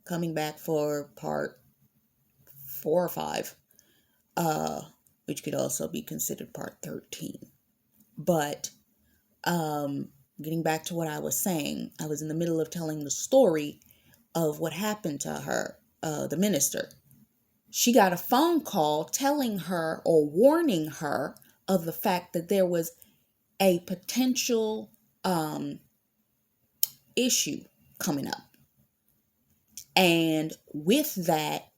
coming back for part 4 or 5, which could also be considered part 13. But getting back to what I was saying, I was in the middle of telling the story of what happened to her, the minister. She got a phone call telling her or warning her of the fact that there was a potential issue coming up. And with that,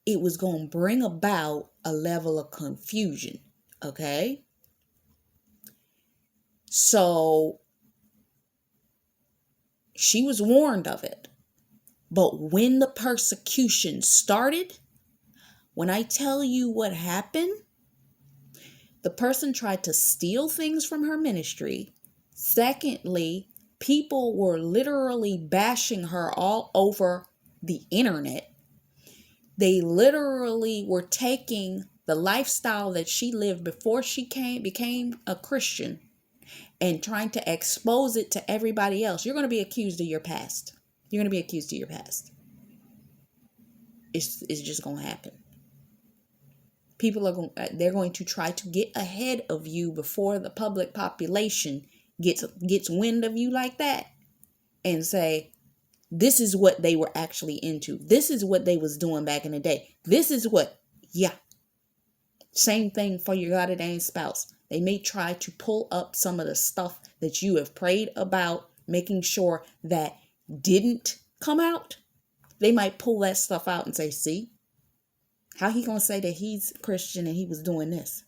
it was going to bring about a level of confusion. Okay? So she was warned of it. But when the persecution started, when I tell you what happened, the person tried to steal things from her ministry. Secondly, people were literally bashing her all over the internet. They literally were taking the lifestyle that she lived before she became a Christian and trying to expose it to everybody else. You're going to be accused of your past. You're going to be accused of your past. It's just going to happen. People they're going to try to get ahead of you before the public population gets wind of you like that and say, this is what they were actually into. This is what they was doing back in the day. This is what, yeah. Same thing for your goddamn spouse. They may try to pull up some of the stuff that you have prayed about, making sure that didn't come out. They might pull that stuff out and say, see, how he gonna say that he's Christian and he was doing this?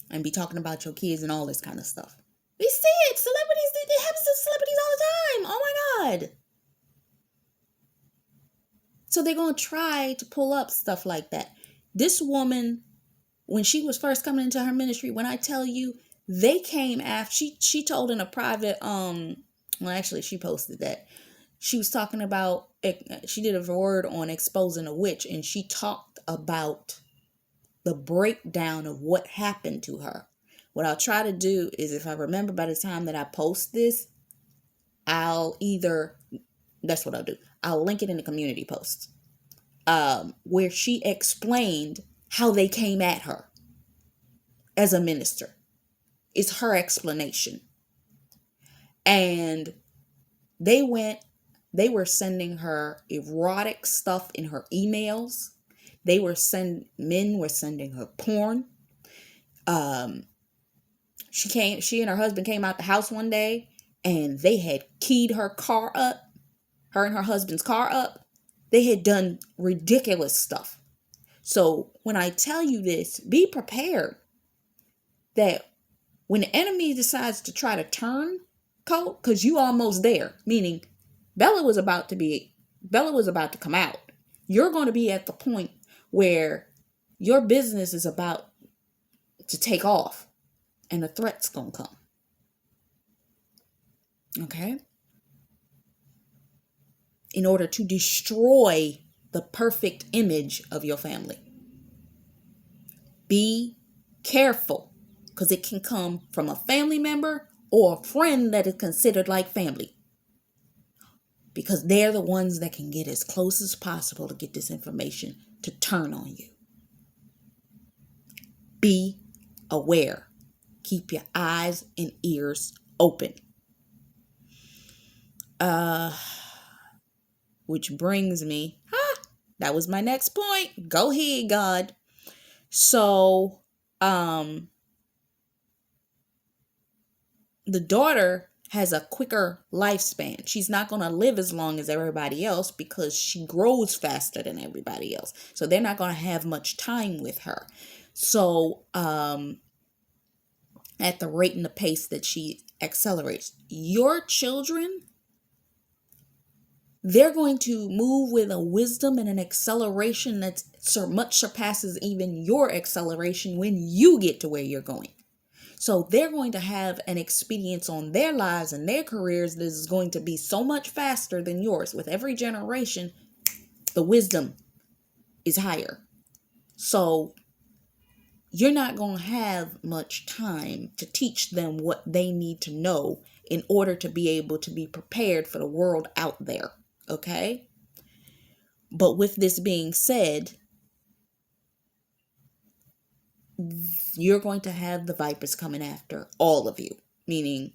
And be talking about your kids and all this kind of stuff. We see it. Celebrities, it happens to celebrities all the time. Oh my God. So they're going to try to pull up stuff like that. This woman, when she was first coming into her ministry, when I tell you, they came after, she told in a private, well, actually, she posted that. She was talking about, she did a word on exposing a witch, and she talked about the breakdown of what happened to her. What I'll try to do is, if I remember by the time that I post this, that's what I'll do. I'll link it in the community post, where she explained how they came at her as a minister. It's her explanation. And they were sending her erotic stuff in her emails. Men were sending her porn. She and her husband came out the house one day and they had keyed her car up, her and her husband's car up. They had done ridiculous stuff. So when I tell you this, be prepared that when the enemy decides to try to turn coat, because you almost there, meaning Bella was about to come out. You're going to be at the point where your business is about to take off and the threat's going to come. Okay? In order to destroy the perfect image of your family. Be careful, because it can come from a family member or a friend that is considered like family. Because they're the ones that can get as close as possible to get this information to turn on you. Be aware. Keep your eyes and ears open. Which brings me, that was my next point. Go ahead, God. So, the daughter has a quicker lifespan. She's not going to live as long as everybody else because she grows faster than everybody else. So they're not going to have much time with her. So, at the rate and the pace that she accelerates, your children, they're going to move with a wisdom and an acceleration that much surpasses even your acceleration when you get to where you're going. So they're going to have an experience on their lives and their careers that is going to be so much faster than yours. With every generation, the wisdom is higher. So you're not going to have much time to teach them what they need to know in order to be able to be prepared for the world out there. Okay? But with this being said, you're going to have the vipers coming after all of you, meaning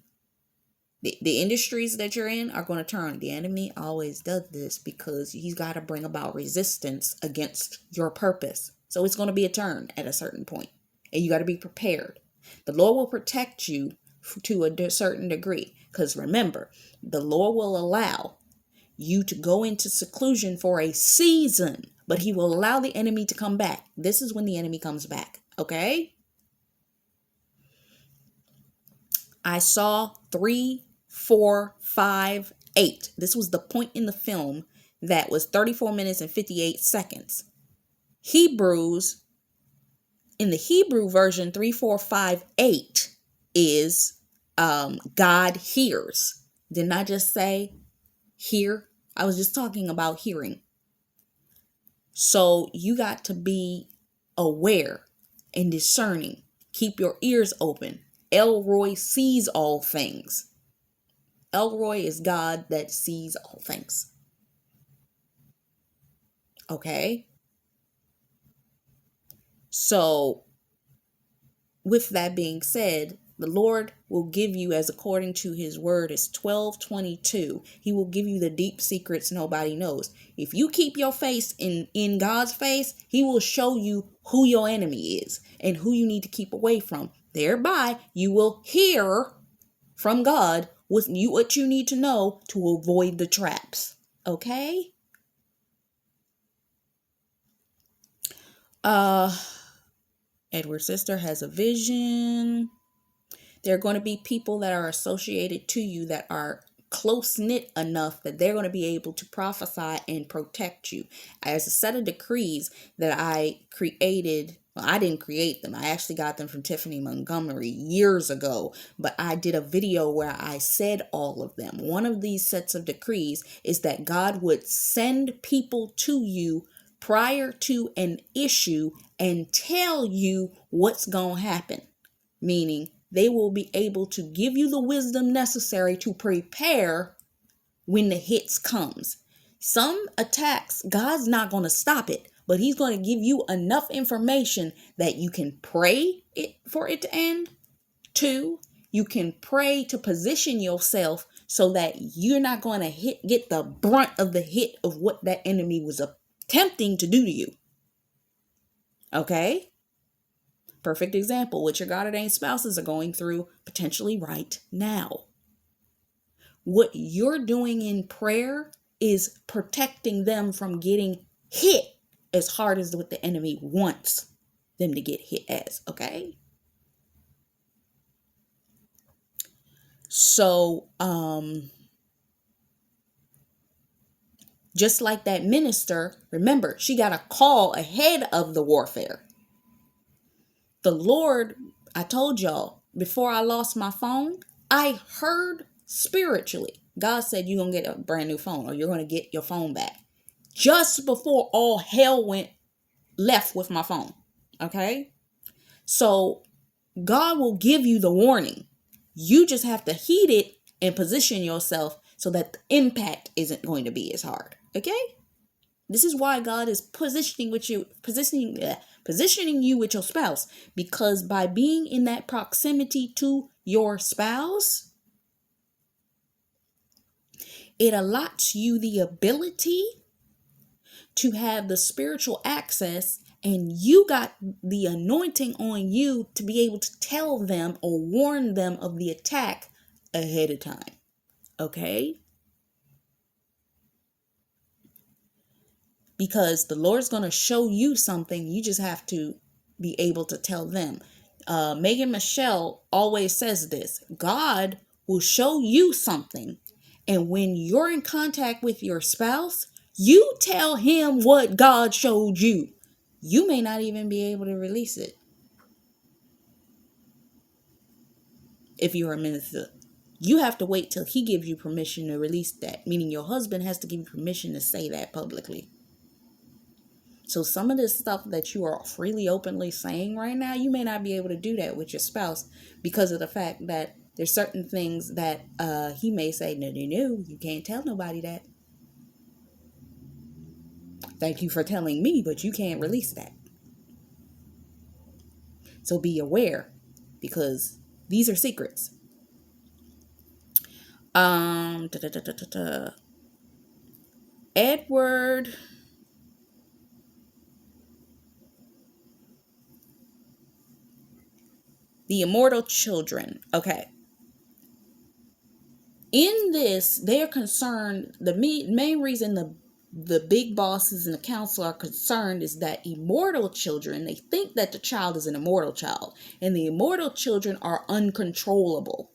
the industries that you're in are going to turn. The enemy always does this because he's got to bring about resistance against your purpose. So it's going to be a turn at a certain point, and you got to be prepared. The Lord will protect you to a certain degree, because remember, the Lord will allow you to go into seclusion for a season, but he will allow the enemy to come back. This is when the enemy comes back. Okay? I saw 3, 4, 5, 8. This was the point in the film that was 34 minutes and 58 seconds. Hebrews, in the Hebrew version, 3, 4, 5, 8 is God hears. Didn't I just say hear? I was just talking about hearing. So you got to be aware and discerning. Keep your ears open. Elroy sees all things. Elroy is God that sees all things. Okay? So, with that being said, the Lord will give you, as according to his word, is 12:22. He will give you the deep secrets nobody knows. If you keep your face in God's face, he will show you who your enemy is and who you need to keep away from. Thereby, you will hear from God what you need to know to avoid the traps. Okay? Edward's sister has a vision. There are going to be people that are associated to you that are close-knit enough that they're going to be able to prophesy and protect you. As a set of decrees that I created, well, I didn't create them. I actually got them from Tiffany Montgomery years ago, but I did a video where I said all of them. One of these sets of decrees is that God would send people to you prior to an issue and tell you what's going to happen, meaning they will be able to give you the wisdom necessary to prepare when the hits comes. Some attacks, God's not going to stop it, but he's going to give you enough information that you can pray for it to end. 2, you can pray to position yourself so that you're not going to get the brunt of the hit of what that enemy was attempting to do to you. Okay? Perfect example, what your God-ordained spouses are going through potentially right now. What you're doing in prayer is protecting them from getting hit as hard as what the enemy wants them to get hit as, okay? So, just like that minister, remember, she got a call ahead of the warfare. The Lord, I told y'all, before I lost my phone, I heard spiritually. God said you're going to get a brand new phone, or you're going to get your phone back. Just before all hell went left with my phone. Okay? So God will give you the warning. You just have to heed it and position yourself so that the impact isn't going to be as hard. Okay? This is why God is positioning you with your spouse, because by being in that proximity to your spouse, it allots you the ability to have the spiritual access, and you got the anointing on you to be able to tell them or warn them of the attack ahead of time. Okay? Because the Lord's going to show you something. You just have to be able to tell them. Megan Michelle always says this. God will show you something. And when you're in contact with your spouse, you tell him what God showed you. You may not even be able to release it. If you're a minister, you have to wait till he gives you permission to release that. Meaning your husband has to give you permission to say that publicly. So some of this stuff that you are freely, openly saying right now, you may not be able to do that with your spouse because of the fact that there's certain things that he may say, no, no, no, you can't tell nobody that. Thank you for telling me, but you can't release that. So be aware, because these are secrets. Edward. The immortal children. Okay. In this, they're concerned. The main reason the big bosses and the council are concerned is that immortal children, they think that the child is an immortal child, and the immortal children are uncontrollable.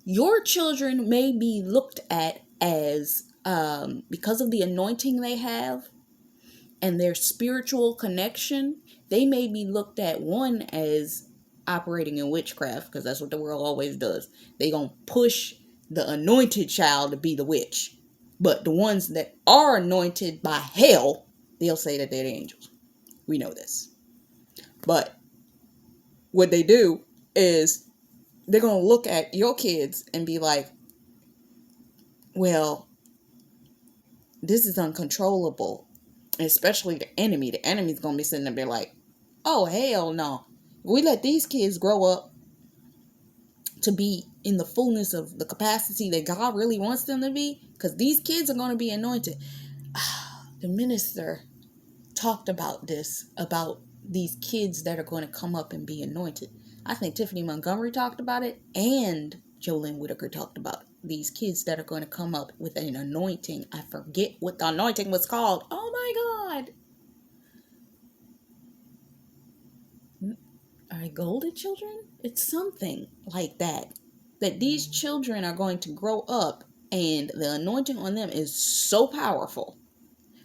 Your children may be looked at as, because of the anointing they have and their spiritual connection, they may be looked at, one, as operating in witchcraft, because that's what the world always does. They gonna push the anointed child to be the witch. But the ones that are anointed by hell, they'll say that they're the angels. We know this. But what they do is they're going to look at your kids and be like, well, this is uncontrollable. Especially the enemy. The enemy's going to be sitting there like, oh, hell no. We let these kids grow up to be in the fullness of the capacity that God really wants them to be, because these kids are going to be anointed. The minister talked about this, about these kids that are going to come up and be anointed. I think Tiffany Montgomery talked about it, and Jolynn Whitaker talked about these kids that are going to come up with an anointing. I forget what the anointing was called. Oh my God. Are they golden children? It's something like that. That these children are going to grow up and the anointing on them is so powerful.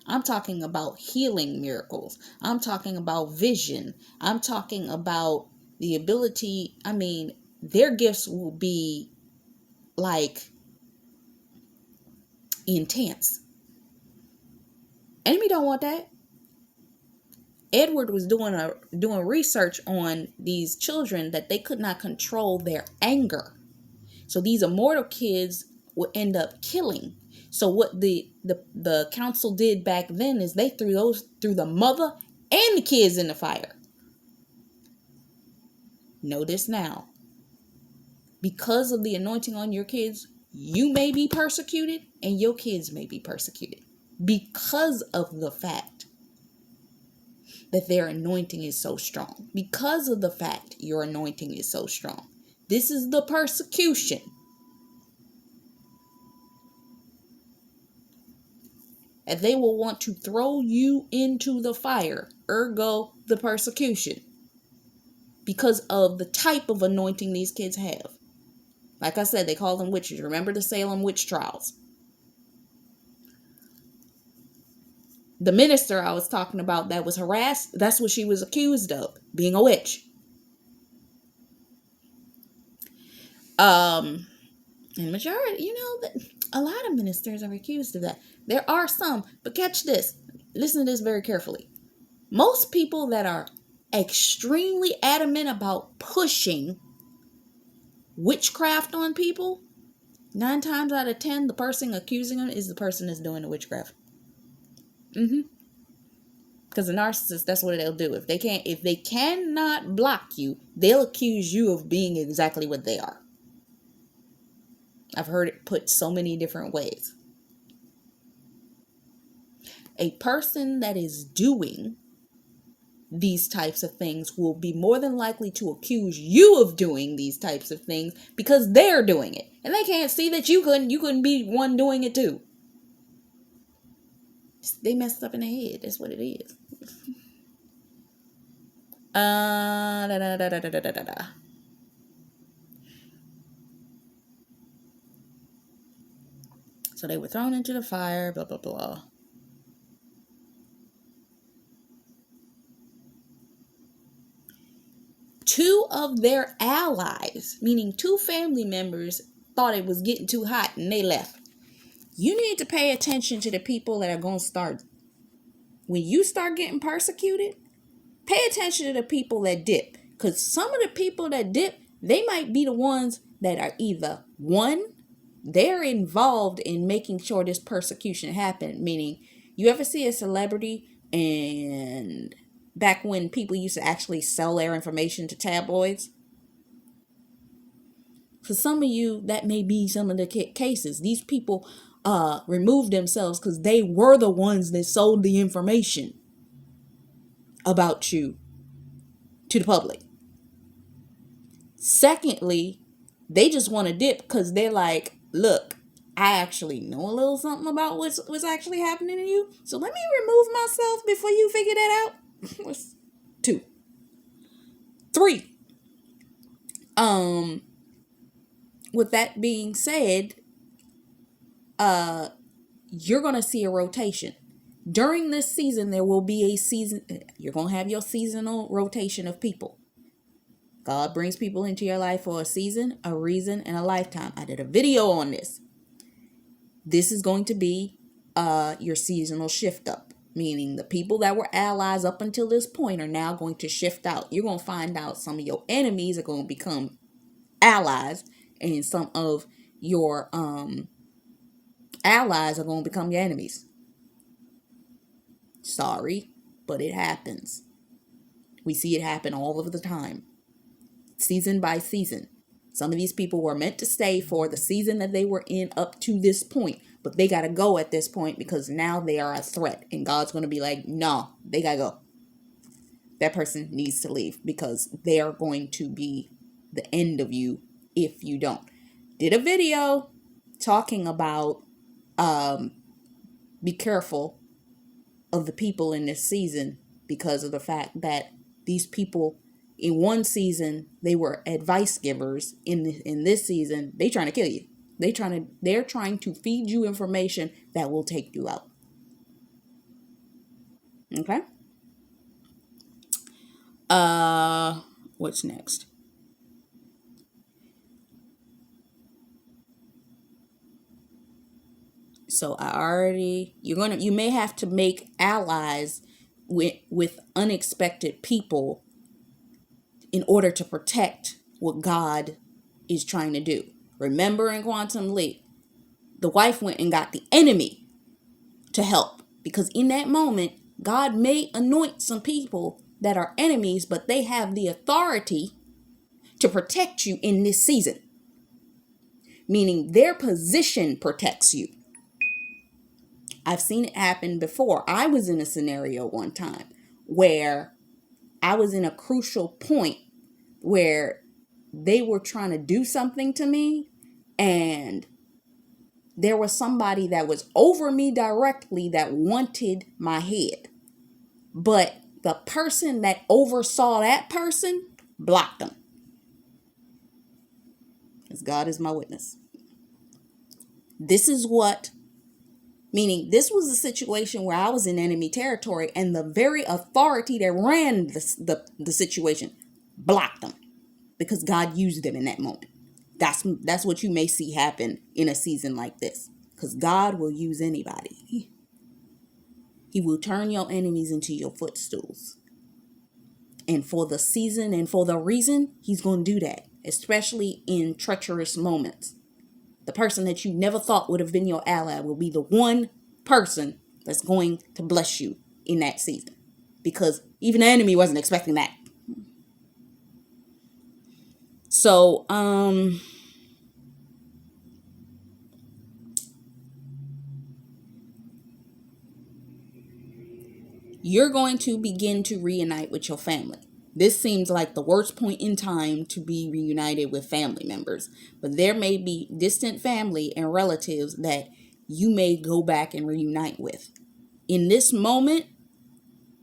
I'm talking about healing miracles. I'm talking about vision. I'm talking about the ability. I mean, their gifts will be like intense. Enemy don't want that. Edward was doing research on these children that they could not control their anger. So these immortal kids would end up killing. So what the council did back then is they threw the mother and the kids in the fire. Know this now. Because of the anointing on your kids, you may be persecuted and your kids may be persecuted. Because of the fact that their anointing is so strong. Because of the fact your anointing is so strong. This is the persecution. And they will want to throw you into the fire. Ergo, the persecution. Because of the type of anointing these kids have. Like I said, they call them witches. Remember the Salem witch trials. The minister I was talking about that was harassed, that's what she was accused of, being a witch. And majority, a lot of ministers are accused of that. There are some, but catch this. Listen to this very carefully. Most people that are extremely adamant about pushing witchcraft on people, 9 times out of 10, the person accusing them is the person that's doing the witchcraft. Because the narcissist, that's what they'll do. If they cannot block you, they'll accuse you of being exactly what they are. I've heard it put so many different ways. A person that is doing these types of things will be more than likely to accuse you of doing these types of things because they're doing it. And they can't see that you couldn't be one doing it too. They messed up in the head. That's what it is. So they were thrown into the fire, blah, blah, blah. Two of their allies, meaning 2 family members, thought it was getting too hot and they left. You need to pay attention to the people that are going to start when you start getting persecuted, pay attention to the people that dip. Because some of the people that dip, they might be the ones that are either, one, they're involved in making sure this persecution happened. Meaning, you ever see a celebrity, and back when people used to actually sell their information to tabloids? For some of you, that may be some of the cases. These people removed themselves because they were the ones that sold the information about you to the public. Secondly, they just want to dip because they're like, look, I actually know a little something about what's actually happening to you. So let me remove myself before you figure that out. 2. 3. With that being said, you're going to see a rotation. During this season, there will be a season. You're going to have your seasonal rotation of people. God brings people into your life for a season, a reason, and a lifetime. I did a video on this. This is going to be your seasonal shift up. Meaning the people that were allies up until this point are now going to shift out. You're going to find out some of your enemies are going to become allies. And some of your allies are going to become your enemies. Sorry, but it happens. We see it happen all of the time. Season by season. Some of these people were meant to stay for the season that they were in up to this point. But they got to go at this point because now they are a threat. And God's going to be like, no, they got to go. That person needs to leave because they are going to be the end of you if you don't. Did a video talking about be careful of the people in this season because of the fact that these people in one season they were advice givers. In this season they trying to kill you. They're trying to feed you information that will take you out. Okay. What's next? So you may have to make allies with unexpected people in order to protect what God is trying to do. Remember in Quantum Leap, the wife went and got the enemy to help because in that moment, God may anoint some people that are enemies, but they have the authority to protect you in this season. Meaning their position protects you. I've seen it happen before. I was in a scenario one time where I was in a crucial point where they were trying to do something to me and there was somebody that was over me directly that wanted my head. But the person that oversaw that person blocked them. Because God is my witness. This was a situation where I was in enemy territory and the very authority that ran the situation blocked them because God used them in that moment. That's what you may see happen in a season like this because God will use anybody. He will turn your enemies into your footstools. And for the season and for the reason, he's going to do that, especially in treacherous moments. The person that you never thought would have been your ally will be the one person that's going to bless you in that season. Because even the enemy wasn't expecting that. So, you're going to begin to reunite with your family. This seems like the worst point in time to be reunited with family members. But there may be distant family and relatives that you may go back and reunite with. In this moment,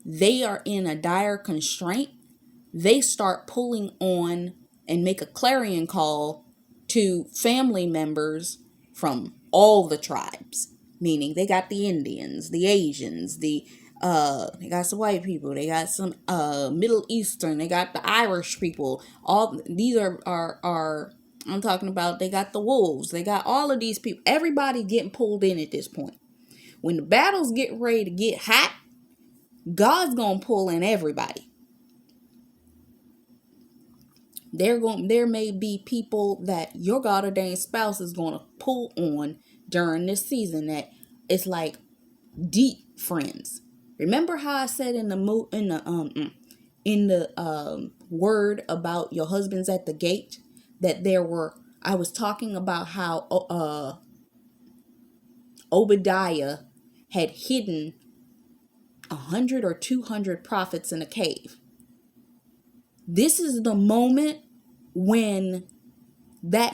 they are in a dire constraint. They start pulling on and make a clarion call to family members from all the tribes. Meaning they got the Indians, the Asians, they got some white people, they got some Middle Eastern, they got the Irish people. All these are I'm talking about, they got the wolves, they got all of these people. Everybody getting pulled in at this point. When the battles get ready to get hot, God's going to pull in everybody. There may be people that your God ordained spouse is going to pull on during this season that it's like deep friends. Remember how I said in the word about your husband's at the gate that I was talking about how Obadiah had hidden 100 or 200 prophets in a cave. This is the moment when that